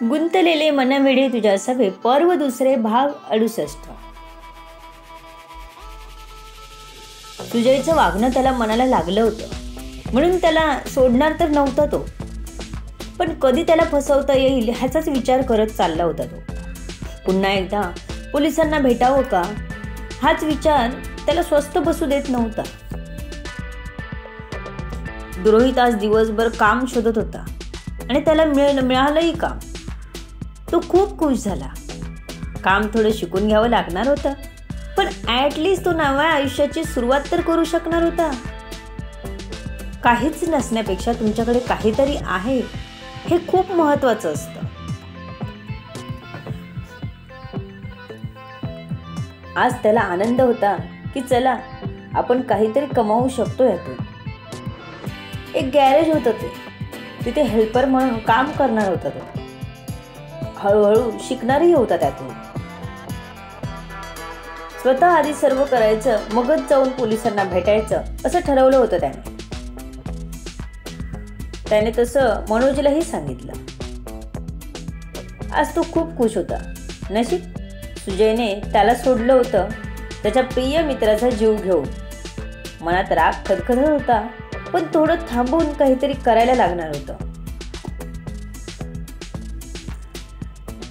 गुंतलेले मनवेडे तुझ्या सवे पर्व दुसरे भाग 68। सुजयचं वागणं त्याला मनाला लागलं होतं म्हणून त्याला सोडणार तर नव्हता तो, पण कधी त्याला फसवता येईल ह्याचाच विचार करत चालला होता तो। पुन्हा एकदा पोलिसांना भेटावं का हाच विचार त्याला स्वस्थ बसू देत नव्हता। द्रोहित आज दिवसभर काम शोधत होता आणि त्याला मिळालंही काम। तो खूप खुश झाला। काम थोडं शिकून घ्यावं लागणार होतं, पण ॲटलिस्ट तो नव्या आयुष्याची सुरुवात तर करू शकणार होता। काहीच नसण्यापेक्षा तुमच्याकडे काहीतरी आहे हे खूप महत्त्वाचं असतं। आज त्याला आनंद होता की चला आपण काहीतरी कमावू शकतो यातून। एक गॅरेज होतं तिथे हेल्पर म्हणून काम करणार होता तो। हळूहळू शिकणारही होता त्यातून। स्वतः आधी सर्व करायचं मगच जाऊन पोलिसांना भेटायचं असं ठरवलं होतं त्याने तसं मनोजलाही सांगितलं। आज तो खूप खुश होता। नशीब सुजयने त्याला सोडलं होतं त्याच्या प्रिय मित्राचा जीव घेऊन। मनात राग खदखदत होता, पण थोडं थांबून काहीतरी करायला लागणार होतं।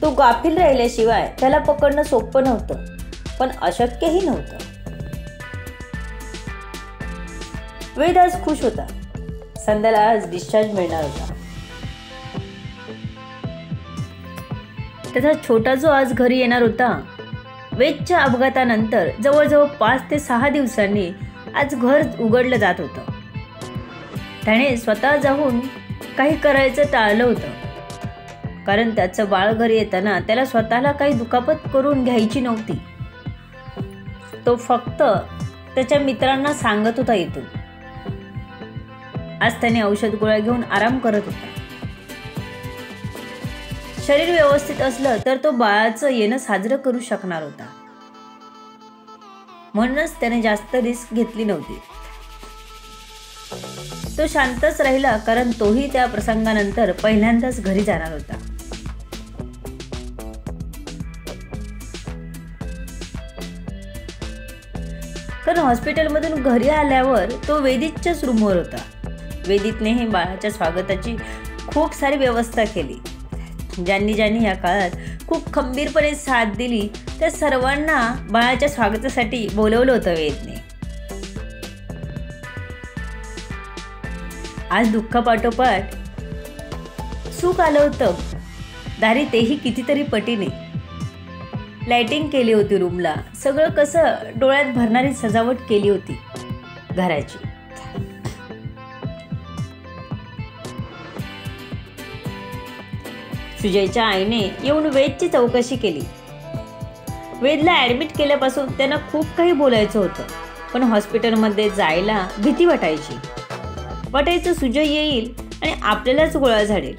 तो गाफील राहिल्याशिवाय त्याला पकडणं सोपं नव्हतं, पण अशक्यही नव्हतं। वेद आज खुश होता। संध्याला आज डिस्चार्ज मिळणार होता। त्याचा छोटा जो आज घरी येणार होता। वेदच्या अपघातानंतर जवळजवळ 5 ते 6 दिवसांनी आज घर उघडलं जात होतं। त्याने स्वतः जाऊन काही करायचं टाळलं होतं, कारण त्याचं बाळ घरी येताना त्याला स्वतःला काही दुखापत करून घ्यायची नव्हती। तो फक्त त्याच्या मित्रांना सांगत होता इथून। आज त्याने औषध गोळ्या घेऊन आराम करत होता। शरीर व्यवस्थित असलं तर तो बाळाचं येणं साजरं करू शकणार होता, म्हणूनच त्याने जास्त रिस्क घेतली नव्हती। तो शांतच राहिला, कारण तोही त्या प्रसंगानंतर पहिल्यांदाच घरी जाणार होता। कारण हॉस्पिटलमधून घरी आल्यावर तो वेदितच्याच रूमवर होता। वेदितनेही बाळाच्या स्वागताची खूप सारी व्यवस्था केली। ज्यांनी या काळात खूप खंबीरपणे साथ दिली त्या सर्वांना बाळाच्या स्वागतासाठी बोलवलं होतं वेदने। आज दुःखापाठोपाठ सुख आलं होतं दारी, तेही कितीतरी पटीने। लाइटिंग केली होती रूमला, सगळं कसं डोळ्यात भरणारी सजावट केली होती घराची। सुजयच्या आईने येऊन वेदची चौकशी केली। वेदला ॲडमिट केल्यापासून त्यांना खूप काही बोलायचं होतं, पण हॉस्पिटलमध्ये जायला भीती वाटायचं सुजय येईल आणि आपल्यालाच गोळा झाडेल।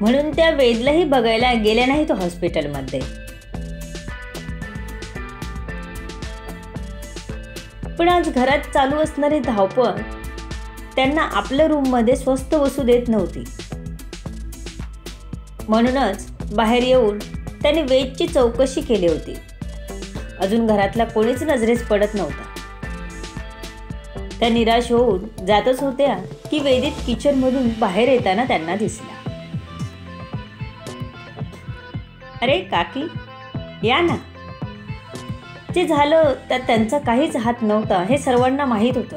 म्हणून त्या वेदलाही बघायला गेल्या नाहीत हॉस्पिटलमध्ये। पण आज घरात चालू असणारी धावपळ त्यांना आपल्या रूममध्ये स्वस्थ बसू देत नव्हती। म्हणूनच बाहेर येऊन त्यांनी वेदची चौकशी केली होती। अजून घरातला कोणीच नजरेस पडत नव्हता। त्या निराश होऊन जातच होत्या की वेदित किचनमधून बाहेर येताना त्यांना दिसला। अरे काकी या ना। जे झालं त्यात त्यांचा काहीच हात नव्हता हे सर्वांना माहीत होतं,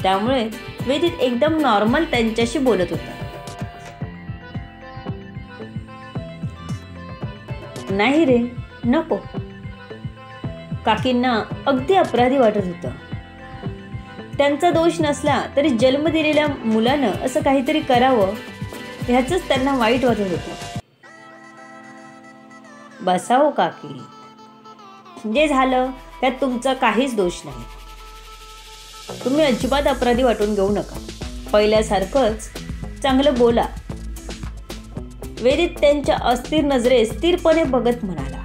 त्यामुळे वेदित एकदम नॉर्मल त्यांच्याशी बोलत होता। नाही रे नको। काकींना अगदी अपराधी वाटत होतं। त्यांचा दोष नसला तरी जन्म दिलेल्या मुलानं असं काहीतरी करावं ह्याचंच त्यांना वाईट वाटत होतं। बसावं काकी, जे झालं त्यात तुमचा काहीच दोष नाही। तुम्ही अजिबात अपराधी वाटून घेऊ नका। पहिल्यासारखंच चांगलं बोला। वेदित त्यांच्या अस्थिर नजरेत स्थिरपणे बघत म्हणाला।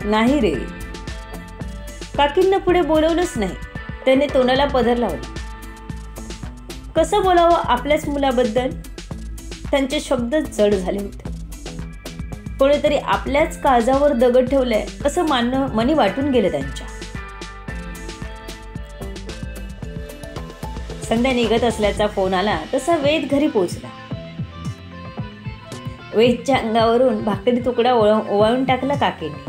नाही रे। काकींना पुढे बोलवलंच नाही। त्याने तोंडाला पदर लावला। कसं बोलावं आपल्याच मुलाबद्दल? त्यांचे शब्द जड झाले होते. कोणीतरी आपल्याच काळजावर दगड ठेवलाय असं मनी वाटून गेलं त्यांच्या. संध्या निघत असल्याचा फोन आला तसा वेद घरी पोहोचला. वेदच्या अंगावरून भाकरी तुकडा ओवाळून टाकला काकीने.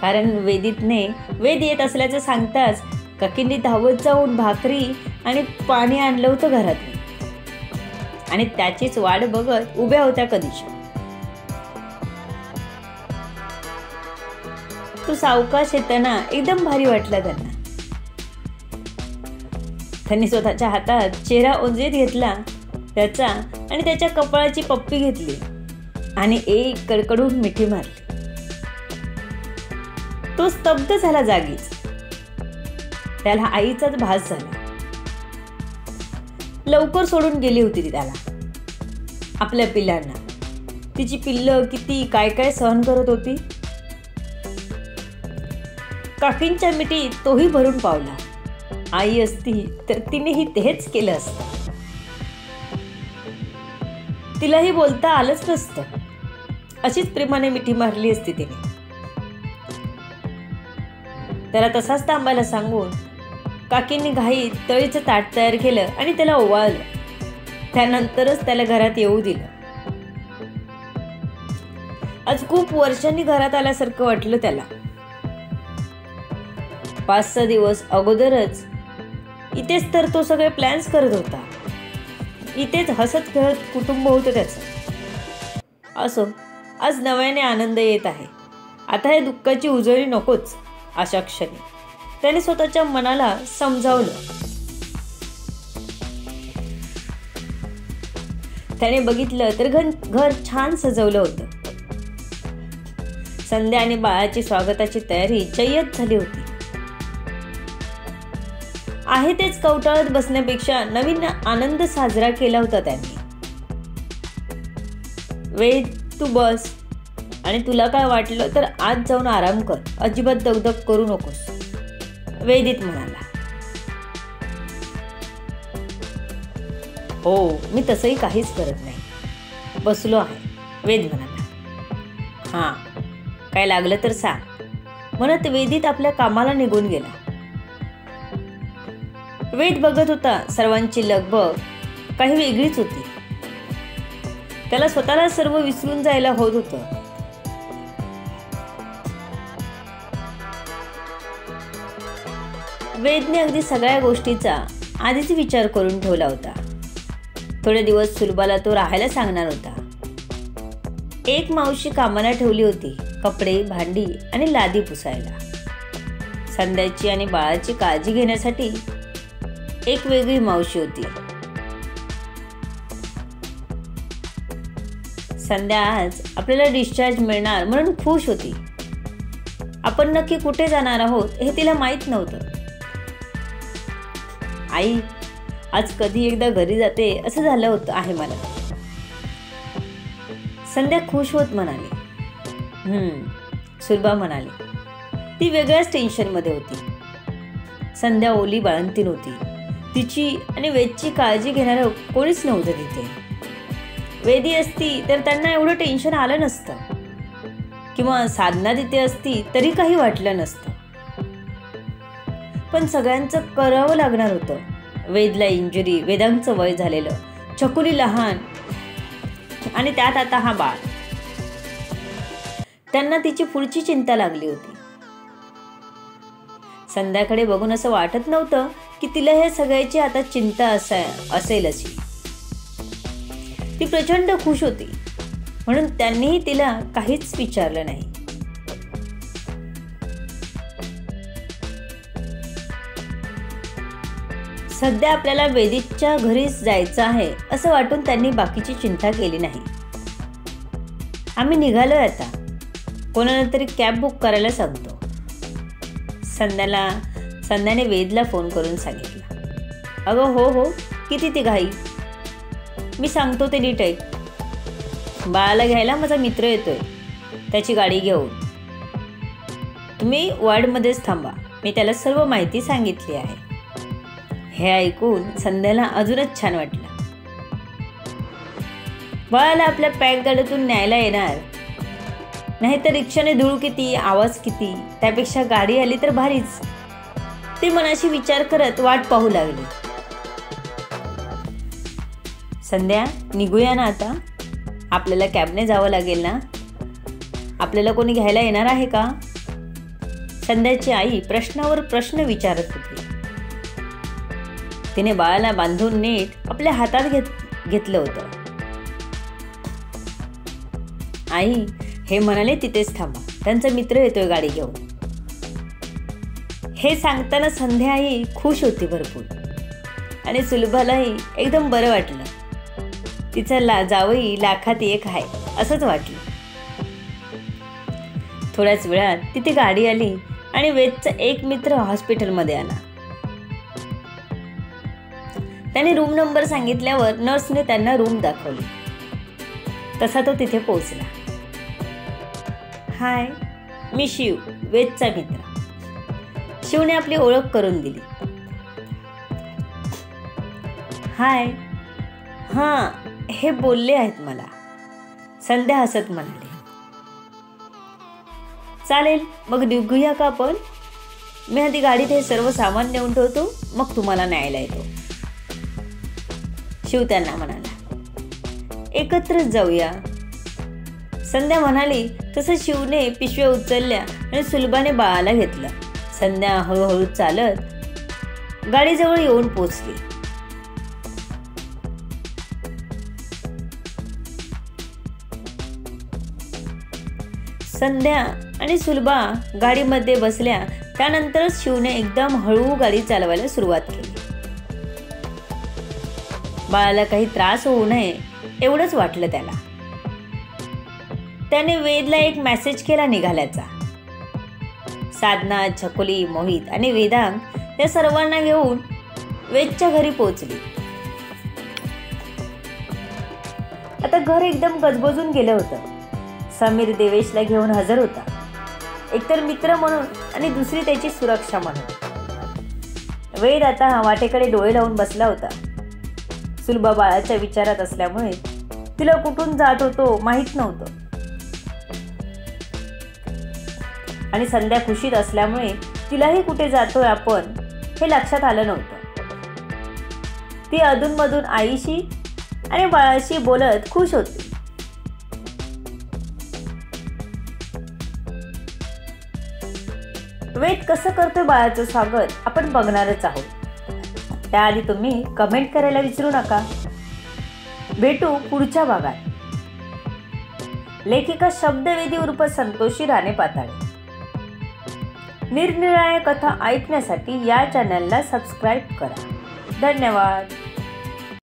कारण वेद येत असल्याचं सांगताच काकींनी धावत जाऊन भाकरी आणि पाणी आणलं होतं घरात आणि त्याचीच वाट बघत उभ्या होत्या कधीच्या. तो सावकाश येताना एकदम भारी वाटला त्यांना. त्यांनी स्वतःच्या हातात चेहरा ओंजळीत घेतला त्याचा आणि त्याच्या कपाळाची पप्पी घेतली आणि एक कडकडून मिठी मारली. तो स्तब्ध झाला जागीच. त्याला आईचाच भास झाला. लवकर सोडून गेली होती ती त्याला, आपल्या पिल्लांना. तिची पिल्लं किती काय काय सहन करत होती. काकींच्या मिठीत तोही भरून पावला. आई असती तर तिनेही तेच केलं असतं. तिलाही बोलता आलंच नसतं. अशीच प्रेमाने मिठी मारली असती तिने. त्याला तसाच थांबायला सांगून काकींनी घाईत तळीचं ताट तयार केलं आणि त्याला ओवाळलं. त्यानंतरच त्याला घरात येऊ दिलं. आज खूप वर्षांनी घरात आल्यासारखं वाटलं त्याला. 5-6 दिवस अगोदरच इथेच तर तो सगळे प्लॅन्स करत होता. इथेच हसत खेळत कुटुंब होतं त्याचं. असो, आज नव्याने आनंद येत आहे. आता हे दुःखाची उजळी नकोच. अशा क्षणी त्याने स्वतःच्या मनाला समजावलं. त्याने बघितलं तर घर छान सजवलं होतं. संध्या आणि बाळाची स्वागताची तयारी जय्यत झाली होती. आहे तेच कवटाळत बसण्यापेक्षा नवीन आनंद साजरा केला होता त्यांनी. वेद, तू बस आणि तुला काय वाटलं तर आज जाऊन आराम कर. अजिबात दगदग करू नकोस, वेदित म्हणाला. हो, मी तसंही काहीच करत नाही, बसलो आहे, वेद म्हणाला. हां, काय लागलं तर सांग म्हणत वेदित आपल्या कामाला निघून गेला. वेद बघत होता सर्वांची लगबग काही वेगळीच होती. त्याला स्वतःला सर्व विसरून जायला होत होतं. वेदने अगदी सगळ्या गोष्टीचा आधीच विचार करून ठेवला होता. थोडे दिवस सुलभाला तो राहायला सांगणार होता. एक मावशी कामाला ठेवली होती, कपडे, भांडी आणि लादी पुसायला. संध्याची आणि बाळाची काळजी घेण्यासाठी एक वेगळी मावशी होती. संध्या आज आपल्याला डिस्चार्ज मिळणार म्हणून खुश होती. आपण नक्की कुठे जाणार आहोत हे तिला माहीत नव्हतं. आई, आज कधी एकदा घरी जाते असं झालं होतं आहे मला, संध्या खुश होत म्हणाली. सुलभा म्हणाली. ती वेगळ्याच टेन्शनमध्ये होती. संध्या ओली बाळंतीण होती. तिची आणि वेदची काळजी घेणारं कोणीच नव्हतं तिथे. वेदी असती तर त्यांना एवढं टेन्शन आलं नसतं किंवा साधना तिथे असती तरी काही वाटलं नसतं. पण सगळ्यांचं करावं लागणार होतं. वेदला इंजुरी, वेदांचं वय झालेलं, छकुली लहान आणि त्यात आता हा बाळ. त्यांना तिची पुढची चिंता लागली होती. संध्याकडे बघून असं वाटत नव्हतं की तिला हे सगळ्याची आता चिंता असेल अशी. ती प्रचंड खुश होती म्हणून त्यांनीही तिला काहीच विचारलं नाही. सध्या आपल्याला वेदितच्या घरीच जायचं आहे असं वाटून त्यांनी बाकीची चिंता केली नाही. आम्ही निघालोय आता, कोणाला तरी कॅब बुक करायला सांगतो. संध्याने वेदला फोन करून सांगितलं. अगं हो, किती ती घाई, मी सांगतो ते नीट ऐक. बाळाला घ्यायला माझा मित्र येतोय, त्याची गाडी घेऊन. तुम्ही वॉर्डमध्येच थांबा, मी त्याला सर्व माहिती सांगितली आहे. हे ऐकून संध्याला अजूनच छान वाटलं. बाळाला आपल्या पॅक गाडीतून न्यायला येणार, नाहीतर रिक्षाने धूळ किती, आवाज किती, त्यापेक्षा गाडी आली तर भारीच, ती मनाशी विचार करत वाट पाहू लागली. संध्या, निघूया ना आता? आपल्याला कॅबने जावं लागेल ना? आपल्याला कोणी घ्यायला येणार आहे का? संध्याची आई प्रश्नावर प्रश्न विचारत होती. तिने बाळाला बांधून नीट आपल्या हातात घेतलं होतं. आई, हे म्हणाले तिथेच थांबा, त्यांचा मित्र येतोय गाडी घेऊन. हे सांगताना संध्या आई खुश होती भरपूर, आणि सुलभालाही एकदम बरं वाटलं. तिचा जावई लाखात एक आहे असंच वाटलं. थोड्याच वेळात तिथे गाडी आली आणि वेदचा एक मित्र हॉस्पिटलमध्ये आला. त्याने रूम नंबर सांगितल्यावर नर्सने त्यांना रूम दाखवली. तसा तो तिथे पोहोचला. हाय, मी शिव, वेदचा मित्र. शिवने आपली ओळख करून दिली. हाय. हां, हे बोलले आहेत मला, संध्या हसत म्हणाली. चालेल, मग निघूया का आपण? मी आधी गाडीत हे सर्व सामान नेऊन ठेवतो, मग तुम्हाला न्यायला येतो, शिव त्यांना म्हणाला. एकत्रच जाऊया, संध्या म्हणाली. तसं शिवने पिशव्या उचलल्या आणि सुलभाने बाळाला घेतलं. संध्या हळूहळू चालत गाडीजवळ येऊन पोचली. संध्या आणि सुलभा गाडीमध्ये बसल्या. त्यानंतरच शिवने एकदम हळू गाडी चालवायला सुरुवात केली. बाळाला काही त्रास होऊ नये एवढंच वाटलं त्याला. त्याने वेदला एक मेसेज केला निघाल्याचा. साधना, छकुली, मोहित आणि वेदांग या सर्वांना घेऊन वेदच्या घरी पोहोचली. आता घर एकदम गजबजून गेलं होतं. समीर देवेशला घेऊन हजर होता, एकतर मित्र म्हणून आणि दुसरी त्याची सुरक्षा म्हणून. वेद आता वाटेकडे डोळे लावून बसला होता. सुलभा बाळाच्या विचारात असल्यामुळे तिला कुठून जात होतो माहीत नव्हतं, आणि संध्या खुशीत असल्यामुळे तिलाही कुठे जातोय आपण हे लक्षात आलं नव्हतं. ती अधूनमधून आईशी आणि बाळाशी बोलत खुश होती. वेद कसं करतोय बाळाचं स्वागत आपण बघणारच आहोत. त्याआधी तुम्ही कमेंट करायला विसरू नका. भेटू पुढच्या भागात. लेखिका शब्दवेदी उर्फ संतोषी राणे पाताळे. निरनिराळ्या कथा ऐकण्यासाठी या चॅनलला सबस्क्राईब करा. धन्यवाद.